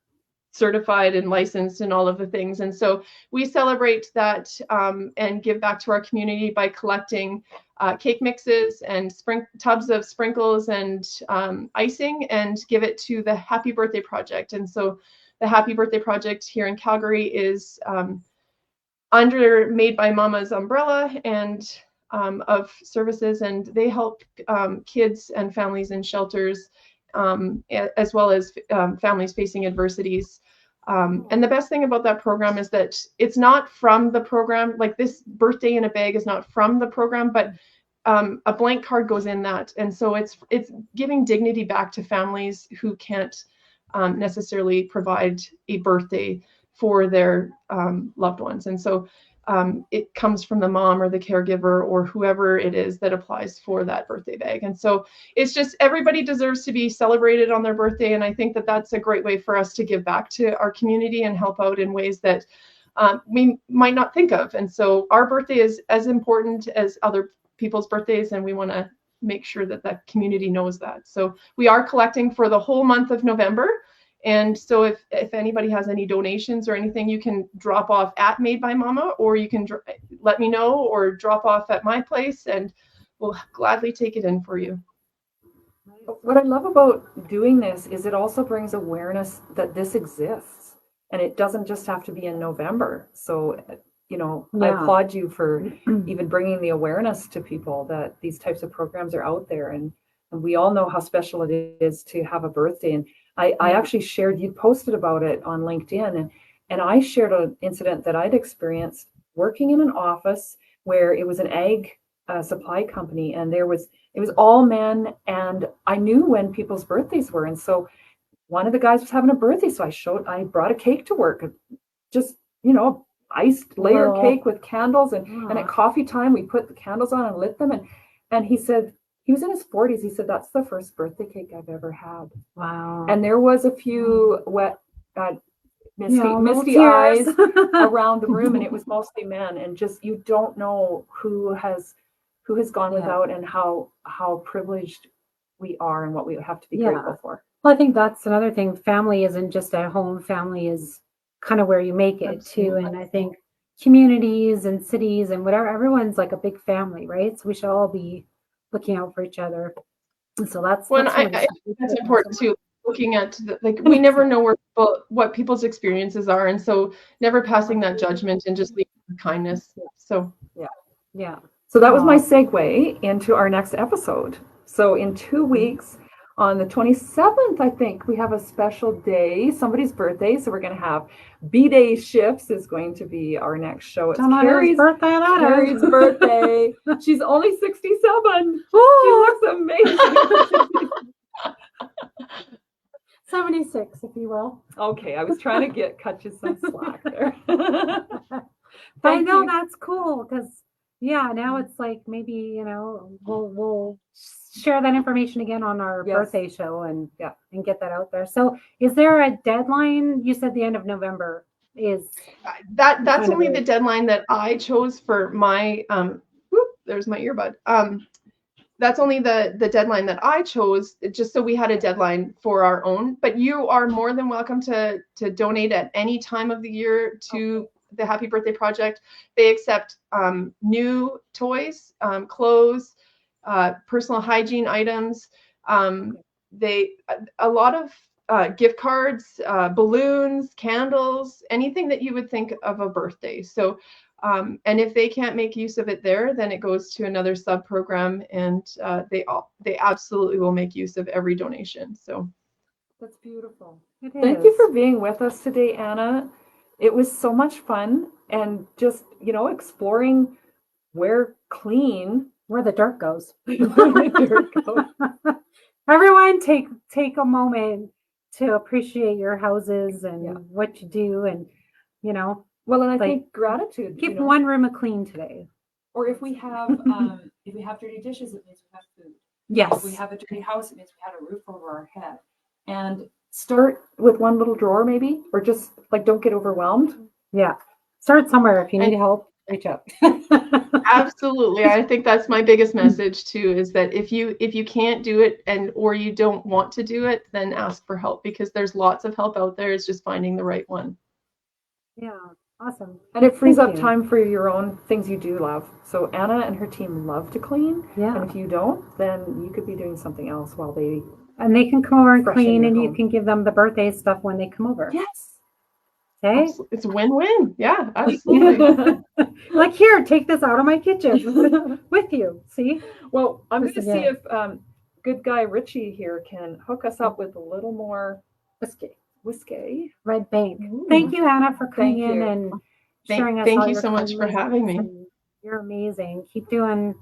certified and licensed and all of the things. And so we celebrate that and give back to our community by collecting cake mixes and tubs of sprinkles and icing, and give it to the Happy Birthday Project. And so the Happy Birthday Project here in Calgary is under Made by Mama's umbrella and of services, and they help kids and families in shelters, as well as families facing adversities. And the best thing about that program is that it's not from the program. Like, this birthday in a bag is not from the program, but a blank card goes in that. And so it's giving dignity back to families who can't necessarily provide a birthday for their loved ones. And so it comes from the mom or the caregiver or whoever it is that applies for that birthday bag. And so it's just, everybody deserves to be celebrated on their birthday. And I think that that's a great way for us to give back to our community and help out in ways that we might not think of. And so our birthday is as important as other people's birthdays, and we want to make sure that the community knows that. So we are collecting for the whole month of November. And so if anybody has any donations or anything, you can drop off at Made by Mama, or you can let me know, or drop off at my place, and we'll gladly take it in for you. What I love about doing this is it also brings awareness that this exists, and it doesn't just have to be in November. So, I applaud you for even bringing the awareness to people that these types of programs are out there. And we all know how special it is to have a birthday. And I actually shared, you posted about it on LinkedIn, and I shared an incident that I'd experienced working in an office where it was an ag supply company, and it was all men, and I knew when people's birthdays were. And so one of the guys was having a birthday, so I brought a cake to work, just, iced layer cake with candles, and at coffee time we put the candles on and lit them, and he said, he was in his 40s. He said, that's the first birthday cake I've ever had. Wow. And there was a few little misty tears. eyes around the room, and it was mostly men, and just you don't know who has gone Yeah. without, and how privileged we are and what we have to be Yeah. grateful for. Well, I think that's another thing. Family isn't just at home. Family is kind of where you make it too. Absolutely. And I think communities and cities and whatever, everyone's like a big family, right? So we should all be looking out for each other. And so that's Well, and really I think that's important too. Looking at like we never know what people's experiences are, and so never passing that judgment and just leaving with kindness. So Yeah. So that was my Aw. segue into our next episode. So in 2 weeks, on the 27th, I think we have a special day, somebody's birthday. So we're going to have B-Day Shifts is going to be our next show. It's Don't know whose birthday that Cari's is. birthday. She's only 67. She Woo! looks amazing. 76, if you will. Okay, I was trying to cut you some slack there. But I know that's cool because now it's like maybe we'll share that information again on our Yes. birthday show and get that out there. So is there a deadline? You said the end of November is that's kind of only a- the deadline that I chose for my there's my earbud. That's only the deadline that I chose, just so we had a deadline for our own. But you are more than welcome to donate at any time of the year to the Happy Birthday Project. They accept new toys, clothes, personal hygiene items. They a lot of gift cards, balloons, candles, anything that you would think of a birthday. So. And if they can't make use of it there, then it goes to another sub program, and they absolutely will make use of every donation. So That's beautiful. It Thank you is. for being with us today, Anna. It was so much fun, and just, exploring where clean Where the dirt goes. dirt goes. Everyone take a moment to appreciate your houses and Yeah. what you do, and Well, and I Like, think gratitude, keep one room clean today. Or if we have dirty dishes, it means we have food. Yes. If we have a dirty house, it means we had a roof over our head. and start with one little drawer maybe, or just like don't get overwhelmed. Yeah. Start somewhere. If you need And- help, reach out. absolutely, I think that's my biggest message too, is that if you can't do it or you don't want to do it, then ask for help, because there's lots of help out there. It's just finding the right one. Yeah. Awesome. And it frees Thank up you. time for your own things you do love. So Anna and her team love to clean. Yeah. And if you don't, then you could be doing something else while they. And they can come over and Freshen clean, your and you home. can give them the birthday stuff when they come over. Yes. Okay. It's a win-win. Yeah, absolutely. Like, here, take this out of my kitchen with you. See? Well, I'm going to Listen, see yeah. if good guy Richie here can hook us up with a little more whiskey. Red Bank. Ooh. Thank you, Hannah, for coming Thank in you. and sharing us Thank all you your so much for kind having me. wisdom. You're amazing. Keep doing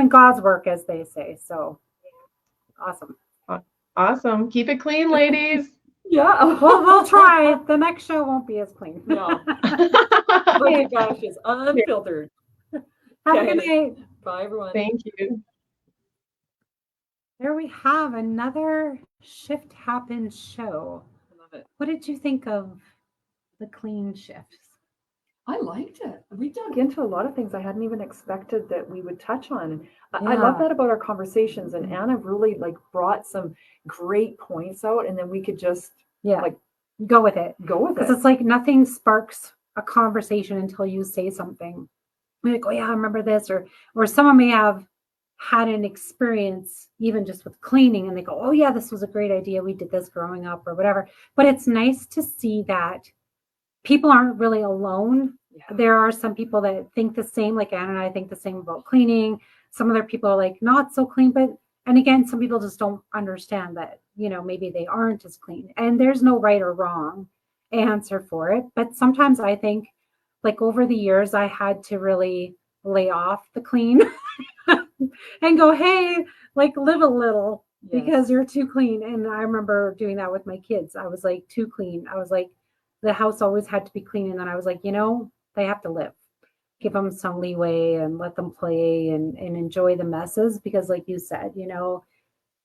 God's work, as they say. So awesome. Awesome. Keep it clean, ladies. Yeah. Well, we'll try. The next show won't be as clean. No. Birthday Bash is unfiltered. Have a Okay. good night. Bye, everyone. Thank you. There we have another Shift Happens show. I love it. What did you think of the clean shifts? I liked it. We dug into a lot of things I hadn't even expected that we would touch on. And I love Yeah. that about our conversations. And Anna really brought some great points out, and then we could just Yeah. Like, go with it. go with Because it. it's like nothing sparks a conversation until you say something. You're like, oh yeah, I remember this, or someone may have had an experience even just with cleaning, and they go, oh yeah, this was a great idea. We did this growing up or whatever. But it's nice to see that people aren't really alone. Yeah. There are some people that think the same, like Anna and I think the same about cleaning. Some other people are like not so clean, and again, some people just don't understand that, maybe they aren't as clean, and there's no right or wrong answer for it. But sometimes I think, like, over the years, I had to really lay off the clean and go, hey, like, live a little, because you're too clean. And I remember doing that with my kids. I was like, too clean. I was like, the house always had to be clean. And then I was like, they have to live. Give them some leeway and let them play and enjoy the messes, because like you said,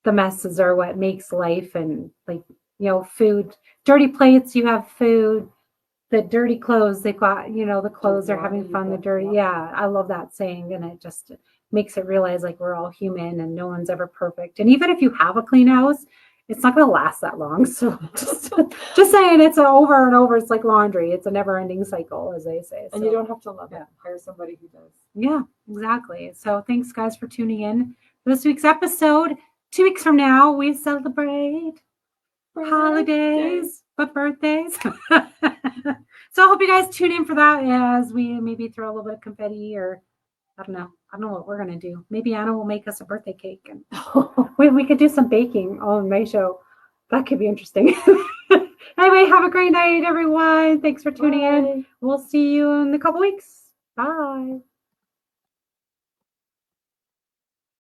the messes are what makes life. And like, food, dirty plates, you have food, the dirty clothes, they've got, you know, the clothes are having laundry, fun, the you've got dirty. laundry. Yeah, I love that saying. And it just makes it realize like we're all human and no one's ever perfect. And even if you have a clean house, it's not going to last that long. So just saying it's over and over. It's like laundry. It's a never ending cycle, as they say. And you So, don't have to love yeah. it. Hire somebody who does. yeah, exactly. So thanks guys for tuning in for this week's episode. 2 weeks from now, we celebrate holidays, but birthdays. So I hope you guys tune in for that as we maybe throw a little bit of confetti or I don't know. I don't know what we're going to do. Maybe Anna will make us a birthday cake and we could do some baking on my show. That could be interesting. Anyway, have a great night, everyone. Thanks for tuning in. Bye. We'll see you in a couple weeks. Bye.